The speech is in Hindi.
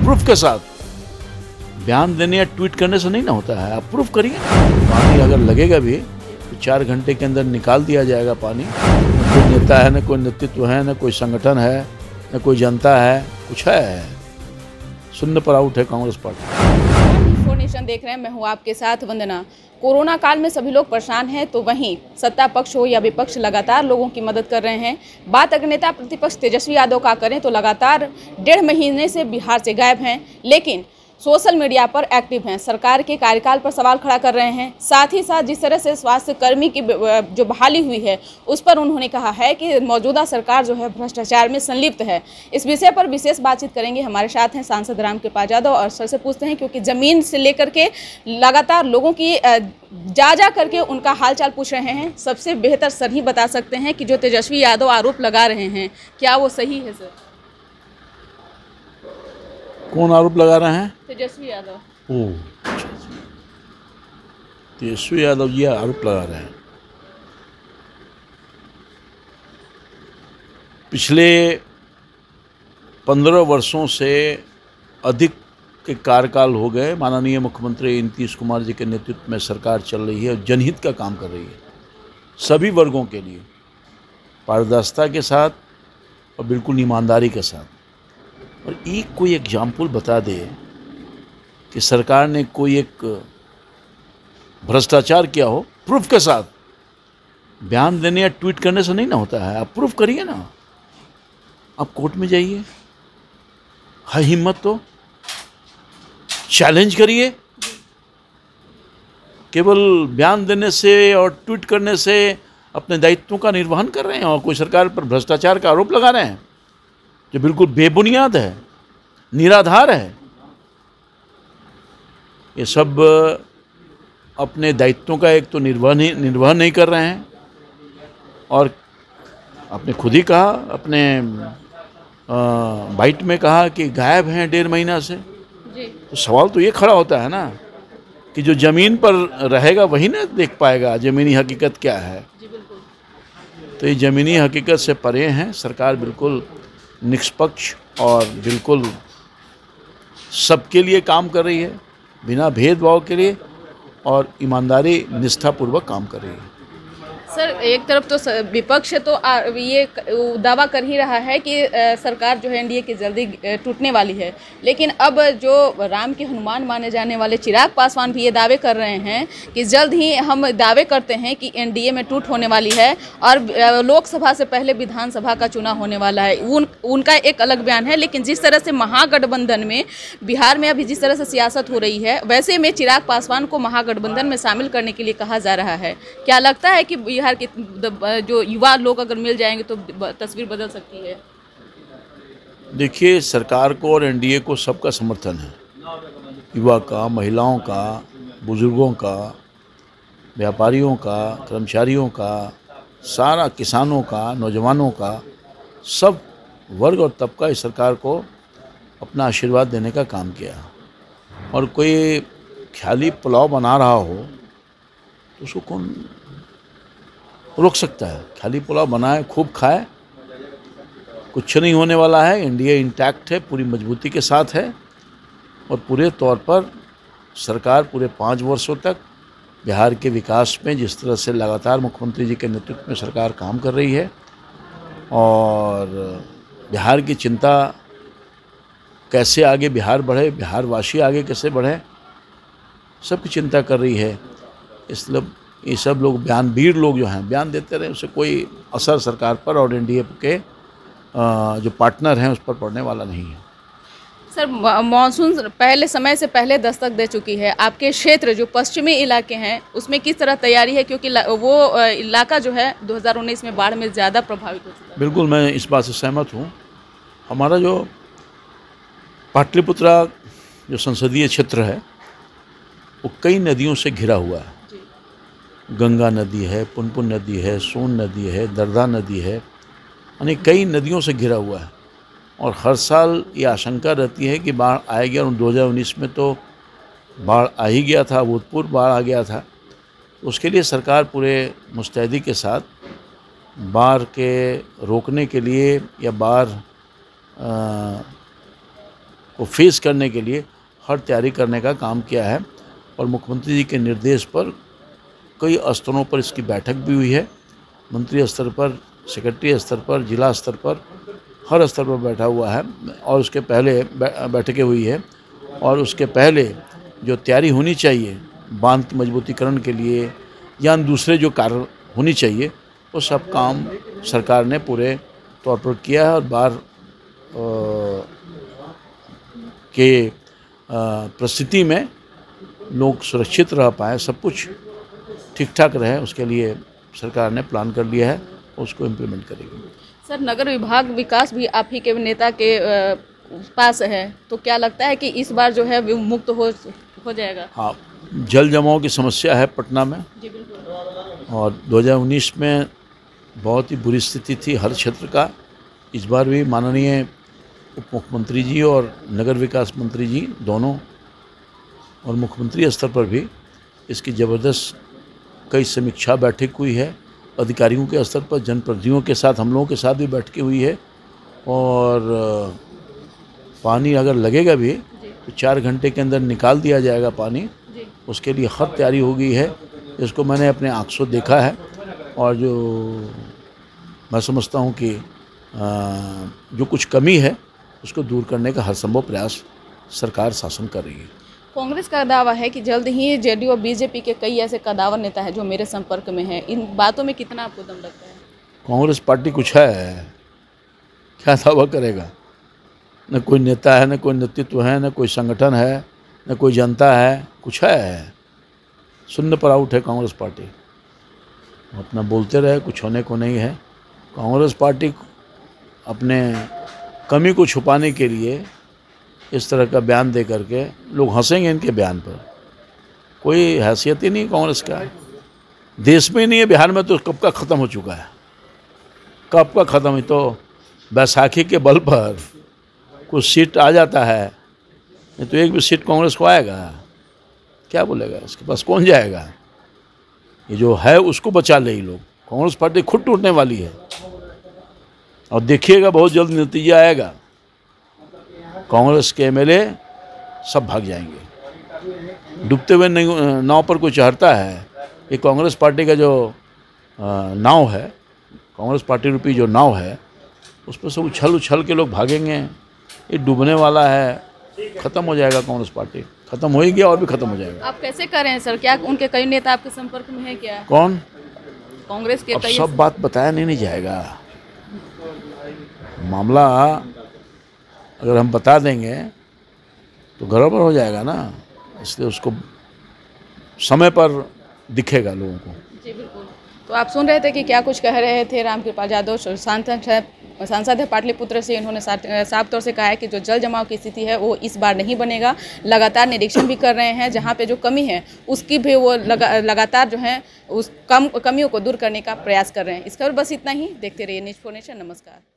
प्रूफ के साथ। बयान देने या ट्वीट करने से नहीं ना होता है, आप प्रूफ करिए। पानी अगर लगेगा भी तो 4 घंटे के अंदर निकाल दिया जाएगा पानी। न कोई नेता है, न कोई नेतृत्व है, न कोई संगठन है, न कोई जनता है, कुछ है। शून्य पर आउट है कांग्रेस पार्टी। फोर नेशन देख रहे हैं, मैं हूँ आपके साथ वंदना। कोरोना काल में सभी लोग परेशान हैं, तो वहीं सत्ता पक्ष हो या विपक्ष लगातार लोगों की मदद कर रहे हैं। बात अगर नेता प्रतिपक्ष तेजस्वी यादव का करें तो लगातार 1.5 महीने से बिहार से गायब हैं, लेकिन सोशल मीडिया पर एक्टिव हैं, सरकार के कार्यकाल पर सवाल खड़ा कर रहे हैं। साथ ही साथ जिस तरह से स्वास्थ्य कर्मी की जो बहाली हुई है उस पर उन्होंने कहा है कि मौजूदा सरकार जो है भ्रष्टाचार में संलिप्त है। इस विषय पर विशेष बातचीत करेंगे। हमारे साथ हैं सांसद रामकृपाल यादव, और सर से पूछते हैं, क्योंकि ज़मीन से लेकर के लगातार लोगों की जा करके उनका हालचाल पूछ रहे हैं। सबसे बेहतर सर ही बता सकते हैं कि जो तेजस्वी यादव आरोप लगा रहे हैं क्या वो सही है? सर, कौन आरोप लगा रहे हैं? तेजस्वी यादव। तेजस्वी यादव जी आरोप लगा रहे हैं। पिछले 15 वर्षों से अधिक के कार्यकाल हो गए माननीय मुख्यमंत्री नीतीश कुमार जी के नेतृत्व में सरकार चल रही है और जनहित का काम कर रही है, सभी वर्गों के लिए पारदर्शिता के साथ और बिल्कुल ईमानदारी के साथ। और एक कोई एग्जाम्पल बता दे कि सरकार ने कोई एक भ्रष्टाचार किया हो, प्रूफ के साथ। बयान देने या ट्वीट करने से नहीं ना होता है, आप प्रूफ करिए ना। आप कोर्ट में जाइए, है हिम्मत तो चैलेंज करिए। केवल बयान देने से और ट्वीट करने से अपने दायित्वों का निर्वहन कर रहे हैं और कोई सरकार पर भ्रष्टाचार का आरोप लगा रहे हैं जो बिल्कुल बेबुनियाद है, निराधार है। ये सब अपने दायित्वों का एक तो निर्वहन नहीं कर रहे हैं, और आपने खुद ही कहा, अपने बाइट में कहा कि गायब हैं 1.5 महीना से। तो सवाल तो ये खड़ा होता है ना कि जो ज़मीन पर रहेगा वही ना देख पाएगा ज़मीनी हकीकत क्या है। तो ये ज़मीनी हकीकत से परे हैं। सरकार बिल्कुल निष्पक्ष और बिल्कुल सबके लिए काम कर रही है, बिना भेदभाव के लिए, और ईमानदारी निष्ठापूर्वक काम कर रही है। सर, एक तरफ तो विपक्ष तो ये दावा कर ही रहा है कि सरकार जो है एनडीए की जल्दी टूटने वाली है, लेकिन अब जो राम के हनुमान माने जाने वाले चिराग पासवान भी ये दावे कर रहे हैं कि जल्द ही हम दावे करते हैं कि एनडीए में टूट होने वाली है और लोकसभा से पहले विधानसभा का चुनाव होने वाला है। उनका एक अलग बयान है। लेकिन जिस तरह से महागठबंधन में बिहार में अभी जिस तरह से सियासत हो रही है, वैसे में चिराग पासवान को महागठबंधन में शामिल करने के लिए कहा जा रहा है। क्या लगता है कि बिहार के जो युवा लोग अगर मिल जाएंगे तो तस्वीर बदल सकती है? देखिए, सरकार को और एनडीए को सबका समर्थन है, युवा का, महिलाओं का, बुजुर्गों का, व्यापारियों का, कर्मचारियों का, सारा किसानों का, नौजवानों का, सब वर्ग और तबका इस सरकार को अपना आशीर्वाद देने का काम किया। और कोई ख्याली पुलाव बना रहा हो तो उसको कौन रोक सकता है? खाली पुलाव बनाए, खूब खाए, कुछ नहीं होने वाला है। एनडीए इंटैक्ट है, पूरी मजबूती के साथ है, और पूरे तौर पर सरकार पूरे 5 वर्षों तक बिहार के विकास में जिस तरह से लगातार मुख्यमंत्री जी के नेतृत्व में सरकार काम कर रही है, और बिहार की चिंता कैसे आगे बिहार बढ़े, बिहारवासी आगे कैसे बढ़े, सबकी चिंता कर रही है। इसलिए ये सब लोग बयानबीर लोग जो हैं बयान देते रहे, उससे कोई असर सरकार पर और एनडीए के जो पार्टनर हैं उस पर पड़ने वाला नहीं है। सर, मानसून पहले समय से पहले दस्तक दे चुकी है। आपके क्षेत्र जो पश्चिमी इलाके हैं उसमें किस तरह तैयारी है, क्योंकि वो इलाका जो है 2019 में बाढ़ में ज़्यादा प्रभावित हो चुका है? बिल्कुल, मैं इस बात से सहमत हूँ। हमारा जो पाटलिपुत्रा जो संसदीय क्षेत्र है वो कई नदियों से घिरा हुआ है। गंगा नदी है, पुनपुन नदी है, सोन नदी है, दरदा नदी है, यानी कई नदियों से घिरा हुआ है। और हर साल ये आशंका रहती है कि बाढ़ आएगी, और 2019 में तो बाढ़ आ ही गया था, भूतपूर्व बाढ़ आ गया था। उसके लिए सरकार पूरे मुस्तैदी के साथ बाढ़ के रोकने के लिए या बाढ़ को फेस करने के लिए हर तैयारी करने का काम किया है। और मुख्यमंत्री जी के निर्देश पर कई स्तरों पर इसकी बैठक भी हुई है, मंत्री स्तर पर, सेक्रेटरी स्तर पर, जिला स्तर पर, हर स्तर पर बैठा हुआ है। और उसके पहले बैठकें हुई है और उसके पहले जो तैयारी होनी चाहिए बांध की मजबूतीकरण के लिए या दूसरे जो कार्य होनी चाहिए वो सब काम सरकार ने पूरे तौर पर किया है। और बाढ़ के परिस्थिति में लोग सुरक्षित रह पाए, सब कुछ ठीक ठाक रहे, उसके लिए सरकार ने प्लान कर लिया है, उसको इम्प्लीमेंट करेगी। सर, नगर विभाग विकास भी आप ही के नेता के पास है, तो क्या लगता है कि इस बार जो है मुक्त हो जाएगा? हाँ, जल जमाव की समस्या है पटना में। जी बिल्कुल। और 2019 में बहुत ही बुरी स्थिति थी हर क्षेत्र का। इस बार भी माननीय उप मुख्यमंत्री जी और नगर विकास मंत्री जी दोनों और मुख्यमंत्री स्तर पर भी इसकी ज़बरदस्त कई समीक्षा बैठक हुई है। अधिकारियों के स्तर पर, जनप्रतिनिधियों के साथ, हम लोगों के साथ भी बैठकें हुई है। और पानी अगर लगेगा भी तो 4 घंटे के अंदर निकाल दिया जाएगा पानी, उसके लिए हर तैयारी हो गई है। इसको मैंने अपने आँख से देखा है और जो मैं समझता हूँ कि जो कुछ कमी है उसको दूर करने का हर संभव प्रयास सरकार शासन कर रही है। कांग्रेस का दावा है कि जल्द ही जेडीयू और बीजेपी के कई ऐसे कदावर नेता हैं जो मेरे संपर्क में हैं। इन बातों में कितना आपको दम लगता है? कांग्रेस पार्टी कुछ है, क्या दावा करेगा? न कोई नेता है, न कोई नेतृत्व है, न कोई संगठन है, न कोई जनता है, कुछ है? शून्य पर आउट है कांग्रेस पार्टी। अपना बोलते रहे, कुछ होने को नहीं है। कांग्रेस पार्टी अपने कमी को छुपाने के लिए इस तरह का बयान दे करके लोग हंसेंगे इनके बयान पर। कोई हैसियत ही नहीं कांग्रेस का, देश में ही नहीं है, बिहार में तो कब का ख़त्म हो चुका है, कब का ख़त्म है। तो बैसाखी के बल पर कुछ सीट आ जाता है, नहीं तो एक भी सीट कांग्रेस को आएगा, क्या बोलेगा? इसके पास कौन जाएगा? ये जो है उसको बचा ले लोग। कांग्रेस पार्टी खुद टूटने वाली है और देखिएगा बहुत जल्द नतीजा आएगा। कांग्रेस के एमएलए सब भाग जाएंगे। डूबते हुए नाव पर कोई चढ़ता है, ये कांग्रेस पार्टी का जो नाव है, कांग्रेस पार्टी रूपी जो नाव है, उस पर से उछल के लोग भागेंगे। ये डूबने वाला है, ख़त्म हो जाएगा कांग्रेस पार्टी, ख़त्म हो ही गया और भी ख़त्म हो जाएगा। आप कैसे कर रहे हैं सर? क्या उनके कई नेता आपके संपर्क में है क्या? कौन? कांग्रेस के अब कई सब बात बताया नहीं जाएगा। मामला अगर हम बता देंगे तो गड़बड़ हो जाएगा ना, इसलिए उसको समय पर दिखेगा लोगों को। जी बिल्कुल। तो आप सुन रहे थे कि क्या कुछ कह रहे थे रामकृपाल यादव, सांसद है पाटलिपुत्र से। इन्होंने साफ तौर से कहा है कि जो जल जमाव की स्थिति है वो इस बार नहीं बनेगा। लगातार निरीक्षण भी कर रहे हैं, जहाँ पे जो कमी है उसकी भी वो लगातार जो है उस कमियों को दूर करने का प्रयास कर रहे हैं। इस खबर बस इतना ही। देखते रहिए न्यूज़ 4 नेशन। नमस्कार।